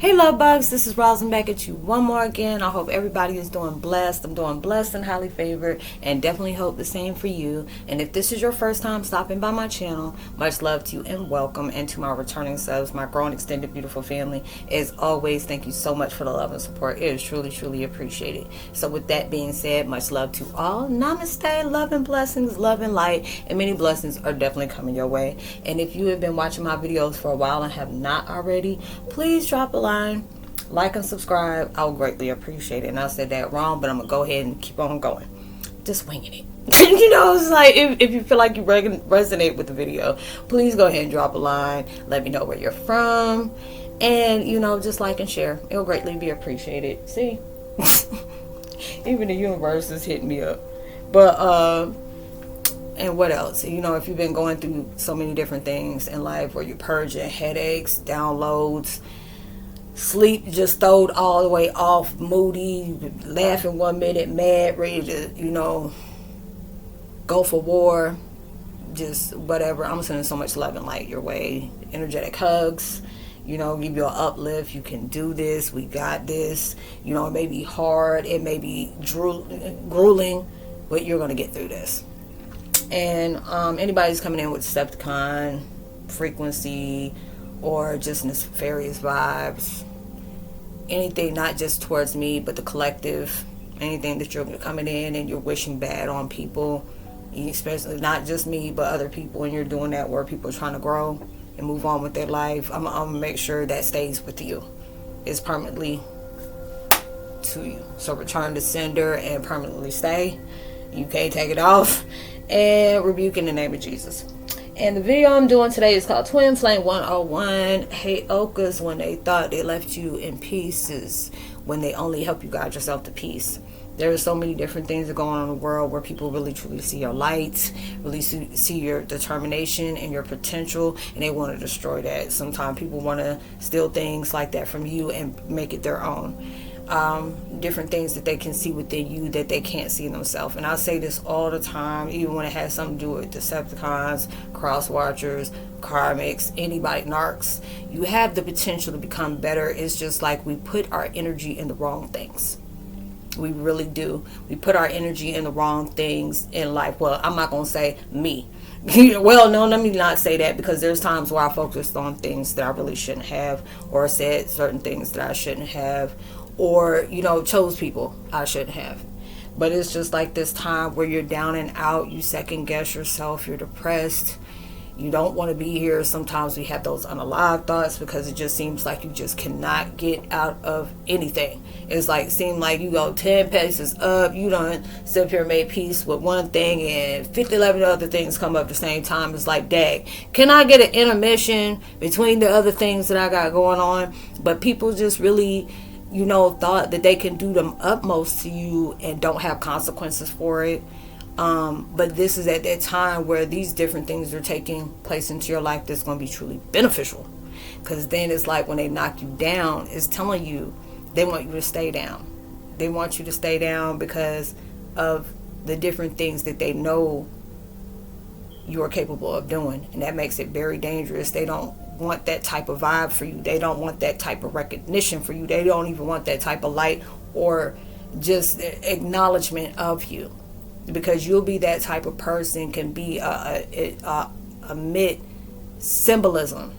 Hey love bugs, this is Roslynn back at you one more again. I hope everybody is doing blessed. I'm doing blessed and highly favored, and definitely hope the same for you. And if this is your first time stopping by my channel, much love to you and welcome. And to my returning subs, my growing extended beautiful family, as always, thank you so much for the love and support. It is truly appreciated. So with that being said, much love to all. Namaste, love and blessings, love and light, and many blessings are definitely coming your way. And if you have been watching my videos for a while and have not already, please drop a line, like and subscribe. I would greatly appreciate it. And I said that wrong, but I'm gonna go ahead and keep on going, just winging it. You know, it's like if you feel like you resonate with the video, please go ahead and drop a line, let me know where you're from, and just like and share. It'll greatly be appreciated. See, even the universe is hitting me up. But and what else? If you've been going through so many different things in life where you're purging headaches, downloads, sleep just throwed all the way off, moody, laughing 1 minute, mad, ready to, go for war, just whatever. I'm sending so much love and light your way. Energetic hugs, give you an uplift. You can do this. We got this. It may be hard. It may be grueling, but you're going to get through this. And anybody's coming in with Decepticon frequency or just nefarious vibes, anything not just towards me but the collective, anything that you're coming in and you're wishing bad on people, especially not just me but other people, and you're doing that where people are trying to grow and move on with their life, I'm gonna make sure that stays with you. It's permanently to you. So return to sender and permanently stay. You can't take it off. And rebuke in the name of Jesus. And the video I'm doing today is called Twin Flame 101. Heyokas, when they thought they left you in pieces, when they only help you guide yourself to peace. There are so many different things that go on in the world where people really truly see your light, really see your determination and your potential, and they want to destroy that. Sometimes people want to steal things like that from you and make it their own. Different things that they can see within you that they can't see themselves. And I say this all the time, even when it has something to do with Decepticons, cross watchers, karmics, anybody, narcs. You have the potential to become better. It's just like we put our energy in the wrong things. We really do. We put our energy in the wrong things in life. Well, I'm not going to say me. Well, no, let me not say that, because there's times where I focused on things that I really shouldn't have, or said certain things that I shouldn't have, or chose people I shouldn't have. But it's just like this time where you're down and out, you second guess yourself, you're depressed, you don't want to be here. Sometimes we have those unalive thoughts because it just seems like you just cannot get out of anything. It's like, seem like you go 10 paces up, you don't sit up here and make peace with one thing and 11 other things come up at the same time. It's like, dang, can I get an intermission between the other things that I got going on? But people just really thought that they can do the utmost to you and don't have consequences for it. But this is at that time where these different things are taking place into your life that's going to be truly beneficial. Because then it's like when they knock you down, it's telling you they want you to stay down. They want you to stay down because of the different things that they know you are capable of doing. And that makes it very dangerous. They don't want that type of vibe for you. They don't want that type of recognition for you. They don't even want that type of light or just acknowledgement of you, because you'll be that type of person, can be emit symbolism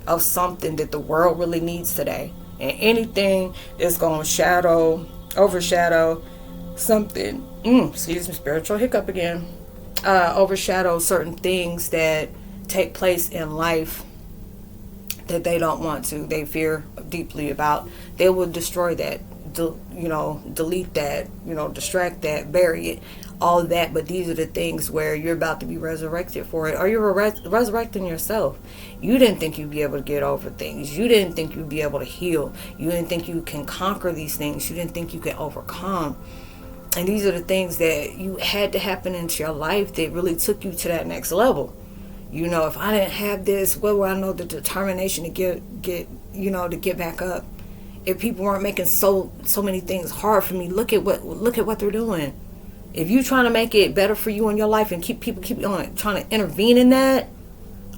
of something that the world really needs today. And anything that's going to overshadow something, excuse me, spiritual hiccup again, overshadow certain things that take place in life that they don't want to, they fear deeply about, they will destroy that, delete that, distract that, bury it, all of that. But these are the things where you're about to be resurrected for it, or you're resurrecting yourself. You didn't think you'd be able to get over things. You didn't think you'd be able to heal. You didn't think you can conquer these things. You didn't think you could overcome. And these are the things that you had to happen into your life that really took you to that next level. If I didn't have this, what would I know the determination to get back up? If people weren't making so many things hard for me, look at what they're doing. If you're trying to make it better for you in your life and keep on trying to intervene in that,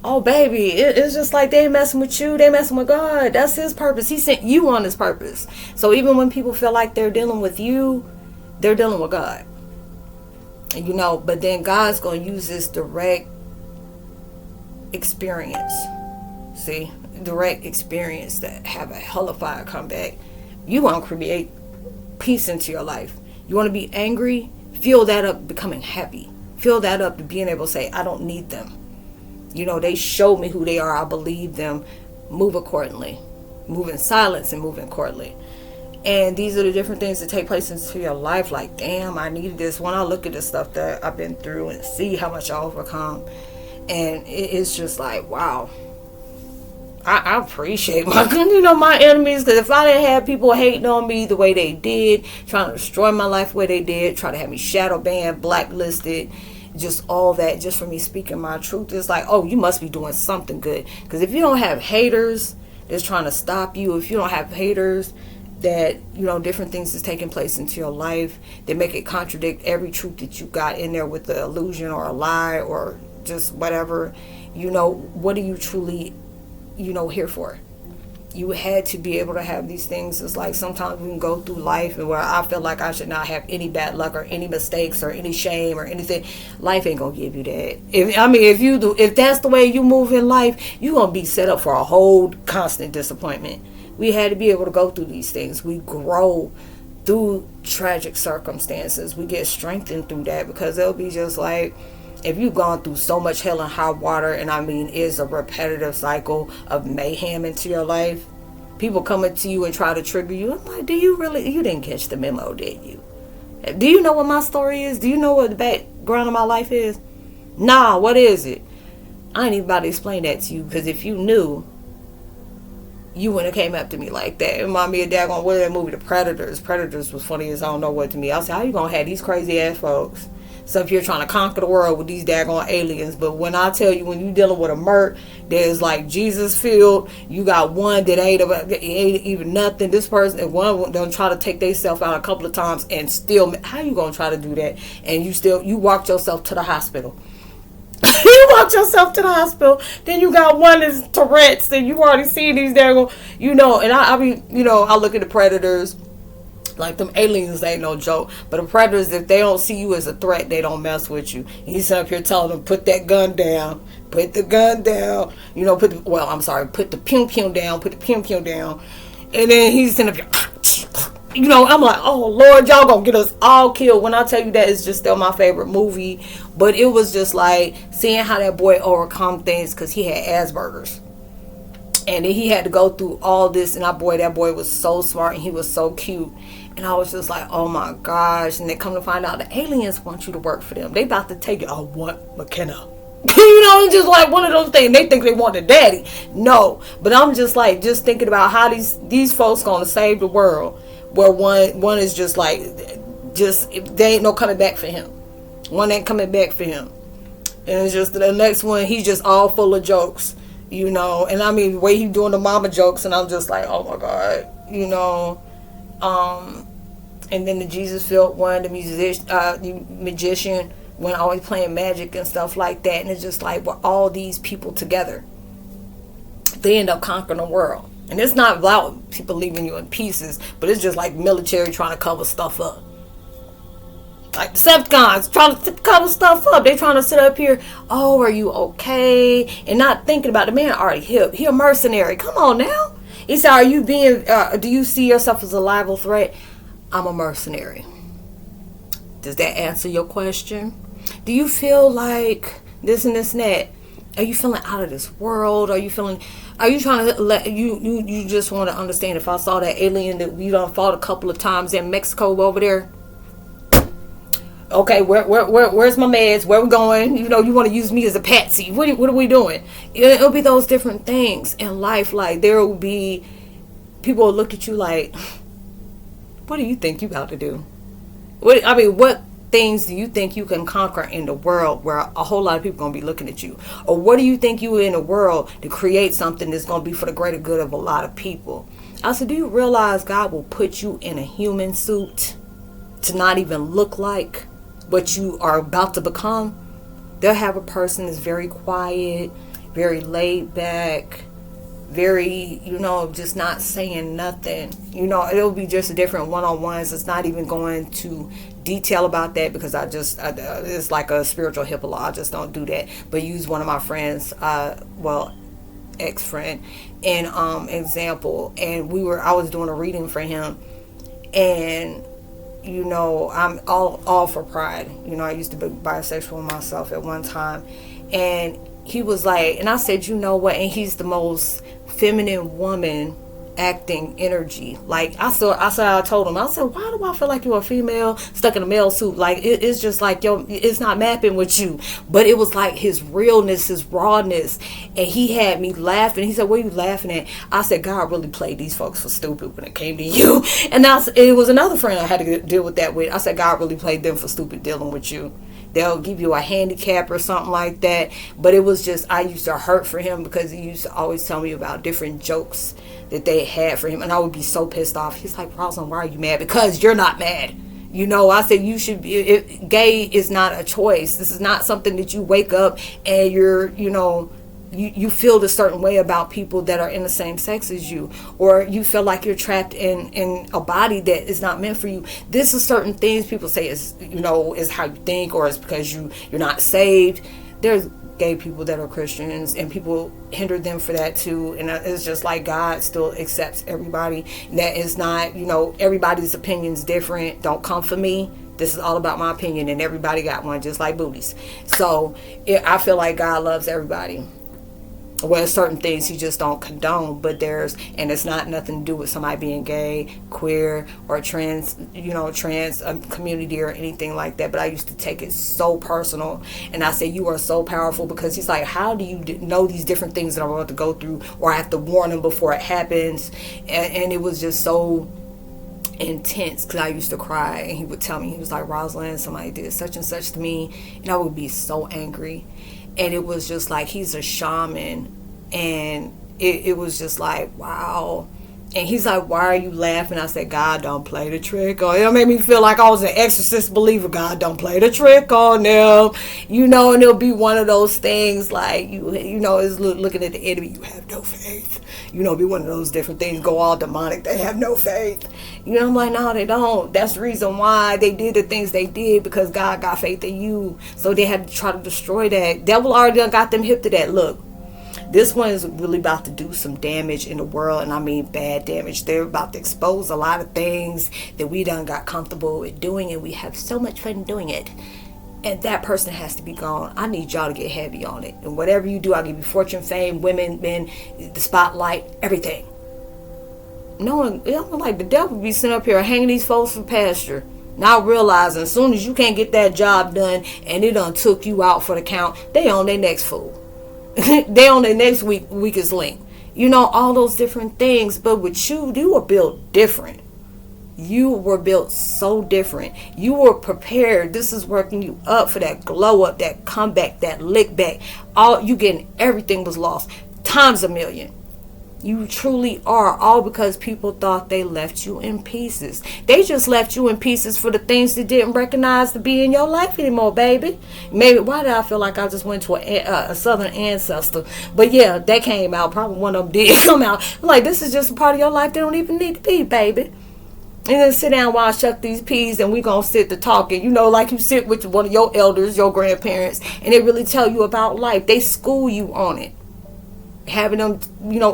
Oh, baby, it's just like they ain't messing with you. They messing with God. That's his purpose. He sent you on his purpose. So even when people feel like they're dealing with you, they're dealing with God. You know, but then God's going to use this direct experience. See? Direct experience that have a hell of fire come back. You want to create peace into your life. You want to be angry? Fill that up becoming happy. Fill that up to being able to say, I don't need them. You know, they showed me who they are. I believe them. Move accordingly. Move in silence and move accordingly. And these are the different things that take place into your life. Like, damn, I needed this. When I look at the stuff that I've been through and see how much I overcome, and it's just like, wow. I appreciate my enemies, because if I didn't have people hating on me the way they did, trying to destroy my life the way they did, try to have me shadow banned, blacklisted, just all that, just for me speaking my truth, it's like, oh, you must be doing something good. Because if you don't have haters that's trying to stop you, if you don't have haters that, you know, different things is taking place into your life that make it contradict every truth that you got in there with the illusion or a lie or just whatever, you know, what are you truly, you know, here for? You had to be able to have these things. It's like sometimes we can go through life and where I feel like I should not have any bad luck or any mistakes or any shame or anything. Life ain't gonna give you that. If that's the way you move in life, you're gonna be set up for a whole constant disappointment. We had to be able to go through these things. We grow through tragic circumstances. We get strengthened through that, because it'll be just like, if you've gone through so much hell and high water, and I mean, it's a repetitive cycle of mayhem into your life, people coming to you and try to trigger you. I'm like, you didn't catch the memo, did you? Do you know what my story is? Do you know what the background of my life is? Nah, what is it? I ain't even about to explain that to you, because if you knew, you wouldn't have came up to me like that. It reminded me of daggone, what is that movie, The Predators? Predators was funny as I don't know what to me. I said, how you gonna have these crazy ass folks? So if you're trying to conquer the world with these daggone aliens, but when I tell you, when you're dealing with a murk, there's like Jesus filled, you got one that ain't even nothing. This person, and one don't try to take themselves out a couple of times and still, how you gonna try to do that? And you walked yourself to the hospital. You walked yourself to the hospital. Then you got one that's Tourette's, and you already see these daggone, you know. And I mean, you know, I look at the Predators. Like, them aliens ain't no joke. But the Predators, if they don't see you as a threat, they don't mess with you. He's up here telling them, put that gun down. Put the gun down. You know, put the pew-pew down. Put the pew-pew down. And then he's sitting up here, you know, I'm like, oh, Lord, y'all gonna get us all killed. When I tell you that, it's just still my favorite movie. But it was just like seeing how that boy overcome things, because he had Asperger's. And then he had to go through all this, and that boy was so smart, and he was so cute. And I was just like, oh my gosh. And they come to find out the aliens want you to work for them. They about to take it. I want McKenna. You know, it's just like one of those things. They think they want a daddy. No. But I'm just like, just thinking about how these folks gonna save the world. Where one is just like, they ain't no coming back for him. One ain't coming back for him. And it's just the next one, he's just all full of jokes. You know, and I mean, the way he's doing the mama jokes, and I'm just like, oh my God, you know. And then the Jesus-filled one, the magician, when always playing magic and stuff like that. And it's just like, we're all these people together. They end up conquering the world. And it's not about people leaving you in pieces, but it's just like military trying to cover stuff up. Like Decepticons trying to cover stuff up. They trying to sit up here, oh, are you okay? And not thinking about the man already hip. He a mercenary. Come on now. He said, are you do you see yourself as a liable threat? I'm a mercenary. Does that answer your question? Do you feel like this and this and that? Are you feeling out of this world? Are you trying to let you just want to understand, if I saw that alien that we done fought a couple of times in Mexico over there? Okay, where's my meds? Where we going? You know, you want to use me as a patsy. What are we doing? It'll be those different things in life. Like, there will be people will look at you like, what do you think you about to do? What things do you think you can conquer in the world where a whole lot of people are going to be looking at you? Or what do you think you in the world to create something that's going to be for the greater good of a lot of people? I said, do you realize God will put you in a human suit to not even look like what you are about to become? They'll have a person that's very quiet, very laid back, very, just not saying nothing. It'll be just different one-on-ones. It's not even going to detail about that because it's like a spiritual HIPAA law. I just don't do that. But use one of my friends, ex-friend, in example. And I was doing a reading for him, and I'm all for pride. I used to be bisexual myself at one time, and he was like, and I said, you know what? And he's the most feminine woman acting energy. Like I told him, I said, why do I feel like you're a female stuck in a male suit? Like it's just like, it's not mapping with you. But it was like his realness, his rawness, and he had me laughing. He said, what are you laughing at? I said, God really played these folks for stupid when it came to you. And it was another friend I had to deal with that with. I said, God really played them for stupid dealing with you. They'll give you a handicap or something like that. But it was just, I used to hurt for him because he used to always tell me about different jokes that they had for him. And I would be so pissed off. He's like, Rosalind, why are you mad? Because you're not mad. I said, you should be, gay is not a choice. This is not something that you wake up and you're, you feel a certain way about people that are in the same sex as you, or you feel like you're trapped in a body that is not meant for you. This is certain things people say is, is how you think, or it's because you're not saved. There's gay people that are Christians, and people hinder them for that too. And it's just like God still accepts everybody. That is not, everybody's opinion's different. Don't come for me. This is all about my opinion, and everybody got one, just like booties. So I feel like God loves everybody. Well, certain things he just don't condone, but and it's not nothing to do with somebody being gay, queer, or trans community or anything like that. But I used to take it so personal, and I said, you are so powerful, because he's like, how do you know these different things that I'm about to go through, or I have to warn them before it happens? And it was just so intense, because I used to cry, and he would tell me, he was like, Roslynn, somebody did such and such to me, and I would be so angry. And it was just like, he's a shaman, and it was just like, wow. And he's like, why are you laughing? I said, God don't play the trick. Or it made me feel like I was an exorcist believer. God don't play the trick on them. And it'll be one of those things like, it's looking at the enemy, you have no faith. Be one of those different things, go all demonic, they have no faith. I'm like, no, they don't. That's the reason why they did the things they did, because God got faith in you. So they had to try to destroy that. Devil already done got them hip to that. Look, this one is really about to do some damage in the world, and I mean bad damage. They're about to expose a lot of things that we done got comfortable with doing, and we have so much fun doing it. And that person has to be gone. I need y'all to get heavy on it. And whatever you do, I'll give you fortune, fame, women, men, the spotlight, everything. Like the devil be sitting up here hanging these folks for pasture. Now realizing as soon as you can't get that job done and it done took you out for the count, they on their next fool. They on their next weakest link. All those different things. But with you were built different. You were built so different. You were prepared. This is working you up for that glow up, that comeback, that lick back. All you getting, everything was lost times a million. You truly are, all because people thought they left you in pieces. They just left you in pieces for the things that didn't recognize to be in your life anymore, baby. Maybe, why did I feel like I just went to a southern ancestor? But yeah, that came out. Probably one of them did come out. Like, this is just a part of your life that don't even need to be, baby. And then sit down while I shuck these peas, and we gonna sit to talking. Like you sit with one of your elders, your grandparents, and they really tell you about life. They school you on it. Having them,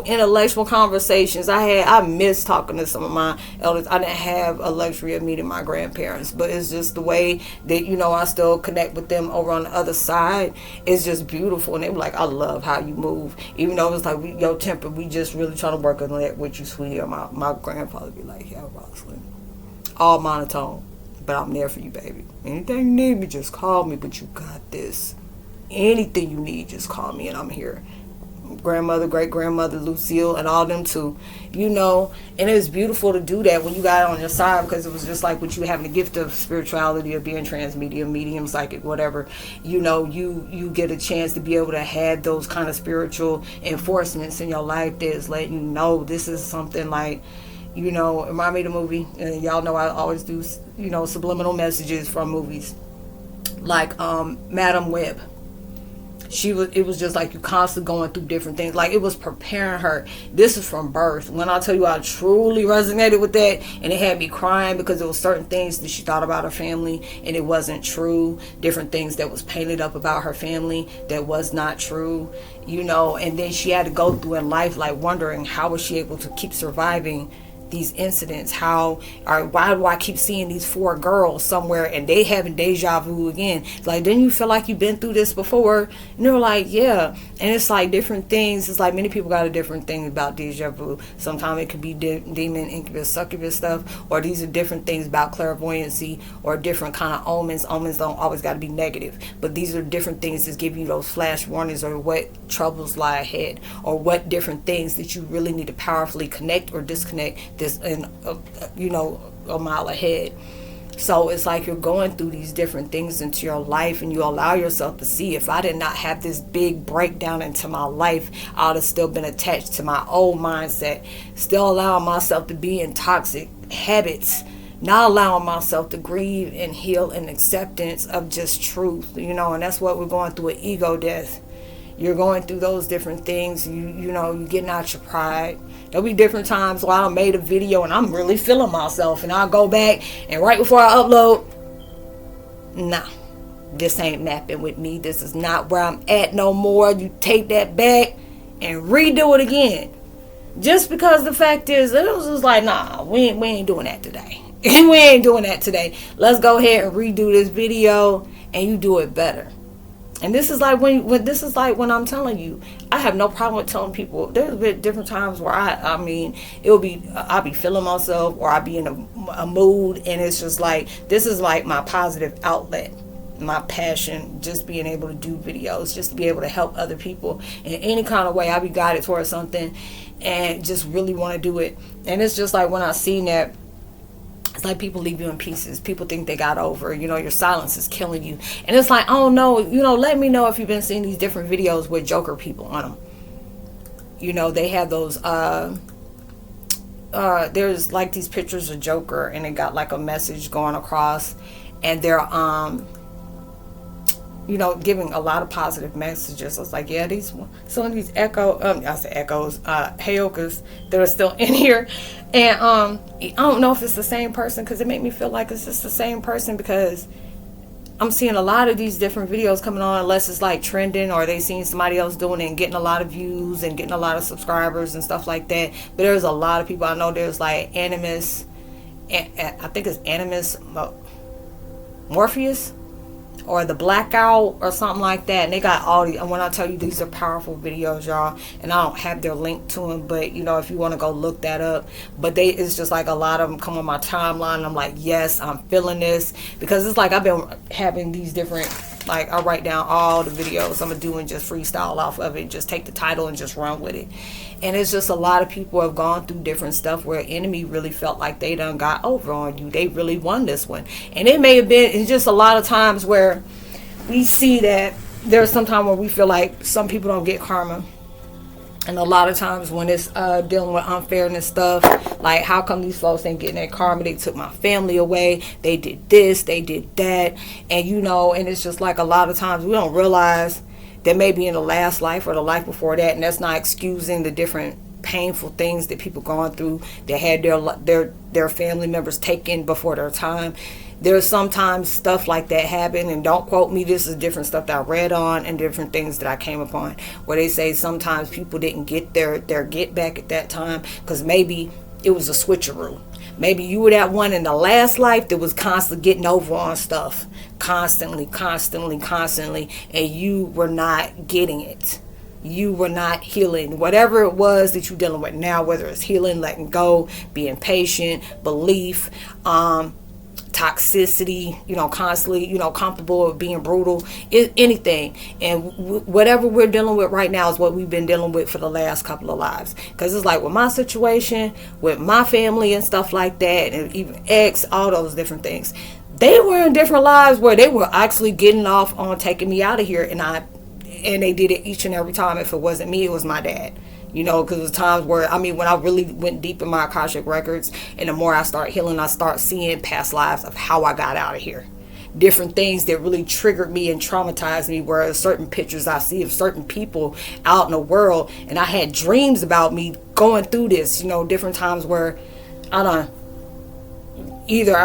intellectual conversations. I miss talking to some of my elders. I didn't have a luxury of meeting my grandparents, but it's just the way that, I still connect with them over on the other side. It's just beautiful. And they were like, I love how you move. Even though it's like, your temper, we just really trying to work on that with you, sweetie. Or my grandfather be like, yeah, Roslynn. All monotone. But I'm there for you, baby. Anything you need me, just call me. But you got this. Anything you need, just call me and I'm here. Grandmother, great grandmother Lucille, and all them too, and it's beautiful to do that when you got it on your side, because it was just like with you having the gift of spirituality, of being transmedium, medium, psychic, whatever. You get a chance to be able to have those kind of spiritual enforcements in your life that is letting you know this is something like, remind me of the movie, and y'all know I always do, subliminal messages from movies, like Madam Web. it was just like you constantly going through different things. Like, it was preparing her. This is from birth. When I tell you, I truly resonated with that, and it had me crying because there was certain things that she thought about her family and it wasn't true. Different things that was painted up about her family that was not true, and then she had to go through in life, like, wondering how was she able to keep surviving these incidents. Why do I keep seeing these 4 girls somewhere and they having deja vu again? It's like, didn't you feel like you've been through this before? And they're like, yeah. And it's like different things. It's like many people got a different thing about deja vu. Sometimes it could be demon, incubus, succubus stuff, or these are different things about clairvoyancy, or different kind of omens. Omens don't always got to be negative, but these are different things that give you those flash warnings, or what troubles lie ahead, or what different things that you really need to powerfully connect or disconnect this in a mile ahead. So it's like you're going through these different things into your life, and you allow yourself to see, if I did not have this big breakdown into my life, I would have still been attached to my old mindset, still allowing myself to be in toxic habits, not allowing myself to grieve and heal in acceptance of just truth, and that's what we're going through, an ego death. You're going through those different things. You're getting out your pride. There'll be different times where I made a video and I'm really feeling myself, and I'll go back, and right before I upload, nah, this ain't mapping with me. This is not where I'm at no more. You take that back and redo it again. Just because the fact is, it was just like, nah, we ain't doing that today. We ain't doing that today. Let's go ahead and redo this video, and you do it better. And this is like when I'm telling you, I have no problem with telling people. There's been different times where I'll be feeling myself, or I'll be in a mood, and it's just like, this is like my positive outlet, my passion, just being able to do videos, just to be able to help other people in any kind of way. I'll be guided towards something and just really want to do it. And it's just like, when I seen that, it's like people leave you in pieces. People think they got over. Your silence is killing you. And it's like, I don't know. Let me know if you've been seeing these different videos with Joker people on them. They have those. There's like these pictures of Joker, and it got like a message going across, and they're giving a lot of positive messages. I was like, yeah, some of these Heyokas that are still in here. And I don't know if it's the same person, because it made me feel like it's just the same person, because I'm seeing a lot of these different videos coming on, unless it's like trending, or they seen somebody else doing it and getting a lot of views and getting a lot of subscribers and stuff like that. But there's a lot of people I know. There's like Animus, I think it's Animus Morpheus, or the Blackout, or something like that. And they got all these, and when I tell you, these are powerful videos, y'all, and I don't have their link to them, but if you want to go look that up. But it's just like a lot of them come on my timeline, and I'm like, yes, I'm feeling this, because it's like I've been having these different, like, I write down all the videos I'm doing, just freestyle off of it, just take the title and just run with it. And it's just a lot of people have gone through different stuff where enemy really felt like they done got over on you. They really won this one. And it may have been, it's just a lot of times where we see that there's some time where we feel like some people don't get karma. And a lot of times when it's dealing with unfairness stuff, like, how come these folks ain't getting their karma? They took my family away. They did this. They did that. And, and it's just like a lot of times we don't realize that maybe in the last life or the life before that, and that's not excusing the different painful things that people gone through that had their family members taken before their time. There's sometimes stuff like that happen, and don't quote me, this is different stuff that I read on and different things that I came upon, where they say sometimes people didn't get their get back at that time because maybe it was a switcheroo. Maybe you were that one in the last life that was constantly getting over on stuff, constantly, and you were not getting it. You were not healing. Whatever it was that you're dealing with now, whether it's healing, letting go, being patient, belief, toxicity, constantly, comfortable with being brutal, anything. And whatever we're dealing with right now is what we've been dealing with for the last couple of lives. Because it's like with my situation, with my family and stuff like that, and even ex, all those different things. They were in different lives where they were actually getting off on taking me out of here, and they did it each and every time. If it wasn't me, it was my dad. Because there's times where, when I really went deep in my Akashic records, and the more I start healing, I start seeing past lives of how I got out of here. different things that really triggered me and traumatized me, where certain pictures I see of certain people out in the world, and I had dreams about me going through this, different times where I don't either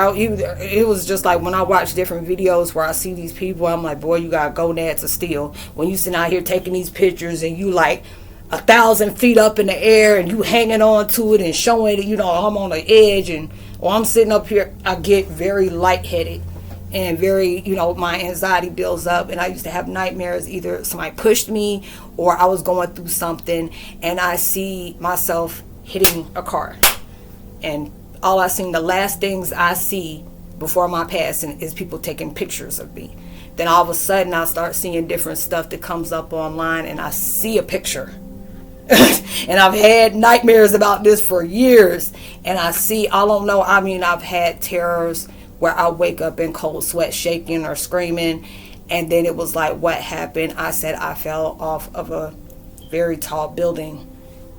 it was just like when I watch different videos where I see these people, I'm like, boy, you got gonads of steel. When you sit out here taking these pictures and you like 1,000 feet up in the air and you hanging on to it and showing it, I'm on the edge, and while I'm sitting up here, I get very lightheaded and very, my anxiety builds up, and I used to have nightmares. Either somebody pushed me or I was going through something and I see myself hitting a car, and the last things I see before my passing is people taking pictures of me. Then all of a sudden I start seeing different stuff that comes up online, and I see a picture. And I've had nightmares about this for years, and I've had terrors where I wake up in cold sweat, shaking or screaming. And then it was like, what happened? I said I fell off of a very tall building,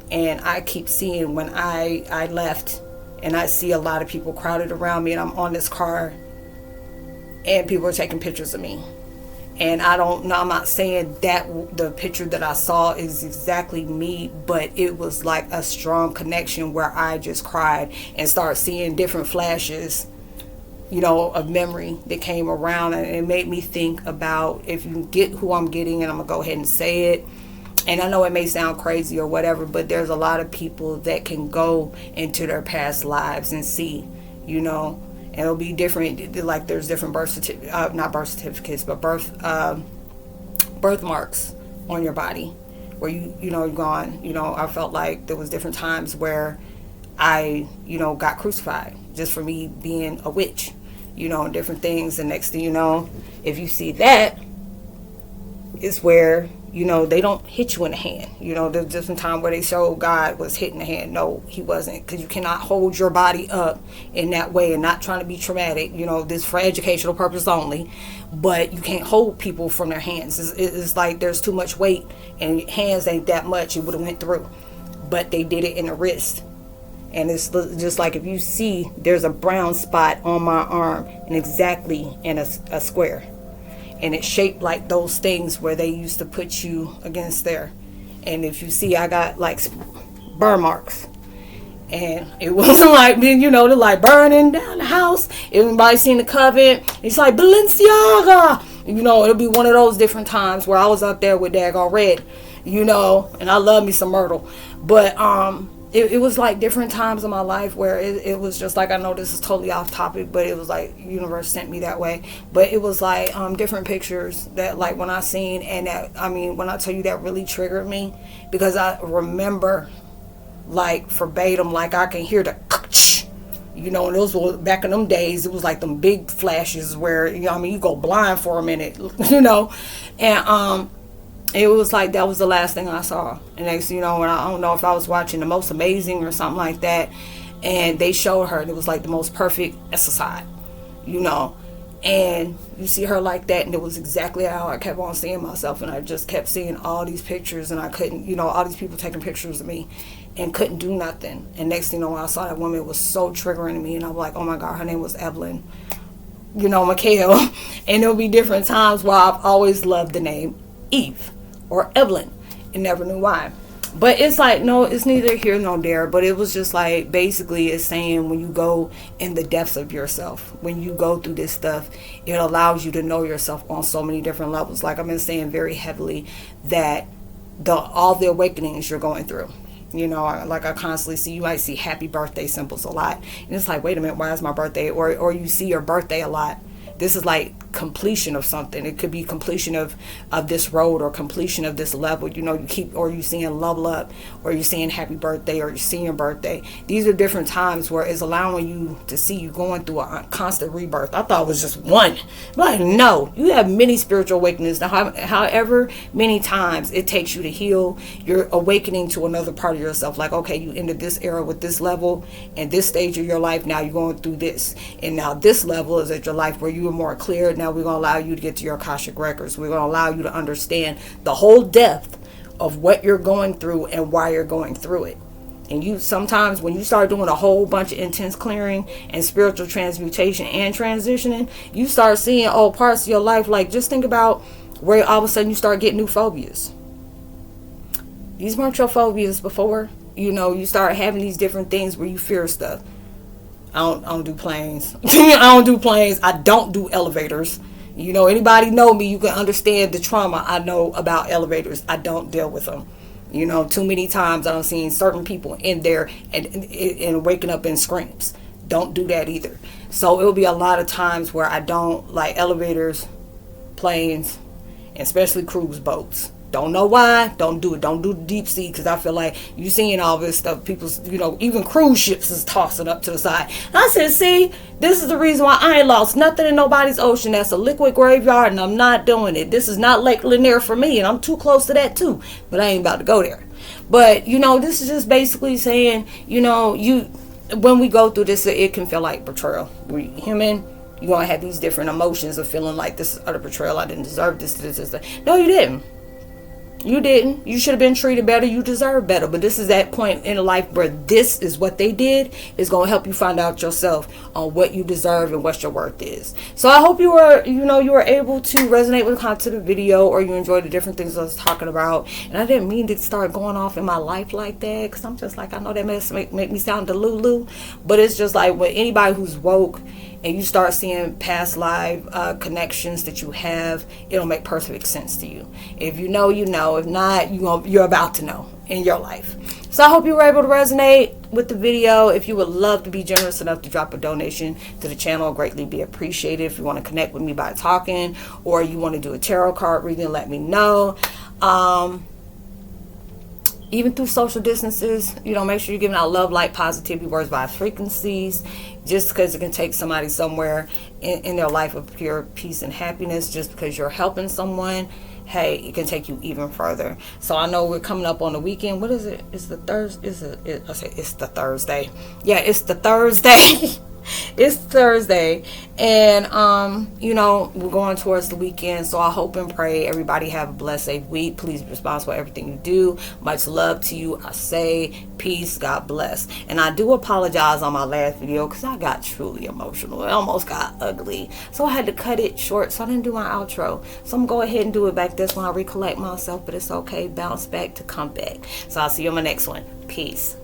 and I keep seeing when I left, and I see a lot of people crowded around me, and I'm on this car and people are taking pictures of me. And I don't know, I'm not saying that the picture that I saw is exactly me, but it was like a strong connection where I just cried and started seeing different flashes, of memory that came around. And it made me think about, if you get who I'm getting, and I'm going to go ahead and say it, and I know it may sound crazy or whatever, but there's a lot of people that can go into their past lives and see, and it'll be different. Like there's different not birth certificates, but birthmarks on your body where you're gone. I felt like there was different times where I, got crucified just for me being a witch, and different things. And next thing you know, if you see that, it's where they don't hit you in the hand. There's different time where they show God was hitting the hand. No, he wasn't, because you cannot hold your body up in that way, and not trying to be traumatic. This for educational purpose only, but you can't hold people from their hands. It's like there's too much weight, and hands ain't that much. It would have went through, but they did it in the wrist. And it's just like, if you see, there's a brown spot on my arm, and exactly in a square. And it's shaped like those things where they used to put you against there. And if you see, I got like burn marks. And it wasn't like, they're like burning down the house. Everybody seen the coven. It's like Balenciaga. It'll be one of those different times where I was up there with daggone red, and I love me some Myrtle. But it was like different times in my life where it was just like, I know this is totally off topic, but it was like universe sent me that way. But it was like different pictures that, like, when I seen, and that, when I tell you that really triggered me, because I remember like verbatim, like I can hear the and those were back in them days. It was like them big flashes where you go blind for a minute, and it was like that was the last thing I saw. And next, when I don't know if I was watching The Most Amazing or something like that, and they showed her, and it was like the most perfect exercise, and you see her like that, and it was exactly how I kept on seeing myself. And I just kept seeing all these pictures, and I couldn't, all these people taking pictures of me, and couldn't do nothing. And next thing when I saw that woman, it was so triggering to me, and I was like, oh my God, her name was Evelyn, Mckoy. And there'll be different times where I've always loved the name Eve or Evelyn, and never knew why. But it's like, no, it's neither here nor there. But it was just like, basically it's saying, when you go in the depths of yourself, when you go through this stuff, it allows you to know yourself on so many different levels. Like I've been saying very heavily, that all the awakenings you're going through, like I constantly see, you might see happy birthday symbols a lot, and it's like, wait a minute, why is my birthday? Or you see your birthday a lot. This is like completion of something. It could be completion of this road, or completion of this level. You keep, or you seeing level up, or you're seeing happy birthday, or you're seeing your birthday. These are different times where it's allowing you to see you going through a constant rebirth. I thought it was just one. But no, you have many spiritual awakenings. Now, however many times it takes you to heal, you're awakening to another part of yourself. Like, okay, you ended this era with this level and this stage of your life. Now you're going through this, and now this level is at your life where you are more clear. Now we're going to allow you to get to your Akashic records. We're going to allow you to understand the whole depth of what you're going through and why you're going through it. And you sometimes, when you start doing a whole bunch of intense clearing and spiritual transmutation and transitioning, you start seeing parts of your life. Like, just think about where all of a sudden you start getting new phobias. These weren't your phobias before. You start having these different things where you fear stuff. I don't do planes. I don't do planes. I don't do elevators. Anybody know me, you can understand the trauma I know about elevators. I don't deal with them. Too many times I've seen certain people in there and waking up in screams. Don't do that either. So it'll be a lot of times where I don't like elevators, planes, and especially cruise boats. Don't know why. Don't do it. Don't do the deep sea, because I feel like you seeing all this stuff. People's, even cruise ships is tossing up to the side. And I said, see, this is the reason why I ain't lost nothing in nobody's ocean. That's a liquid graveyard, and I'm not doing it. This is not Lake Lanier for me, and I'm too close to that too. But I ain't about to go there. But this is just basically saying, when we go through this, it can feel like betrayal. We're human. You're gonna have these different emotions of feeling like this is utter betrayal. I didn't deserve this. No, you didn't. You didn't. You should have been treated better. You deserve better. But this is that point in life where this is what they did is going to help you find out yourself on what you deserve and what your worth is. So I hope you were able to resonate with the content of the video, or you enjoyed the different things I was talking about. And I didn't mean to start going off in my life like that, because I'm just like, I know that make me sound delulu, but it's just like when anybody who's woke and you start seeing past life connections that you have, it'll make perfect sense to you. If you know, you know. If not, you're about to know in your life. So I hope you were able to resonate with the video. If you would love to be generous enough to drop a donation to the channel, I'll greatly be appreciated. If you want to connect with me by talking, or you want to do a tarot card reading, let me know. Even through social distances, make sure you're giving out love, light, positivity, words, vibes, frequencies. Just because it can take somebody somewhere in their life of pure peace and happiness, just because you're helping someone, hey, it can take you even further. So I know we're coming up on the weekend. What is it? It's the Thursday. It's the Thursday. Yeah, it's the Thursday. It's Thursday, and we're going towards the weekend. So I hope and pray everybody have a blessed, safe week. Please be responsible for everything you do. Much love to you. I say peace. God bless. And I do apologize on my last video because I got truly emotional. It almost got ugly, so I had to cut it short. So I didn't do my outro. So I'm gonna go ahead and do it back this when I recollect myself. But it's okay. Bounce back to come back. So I'll see you on my next one. Peace.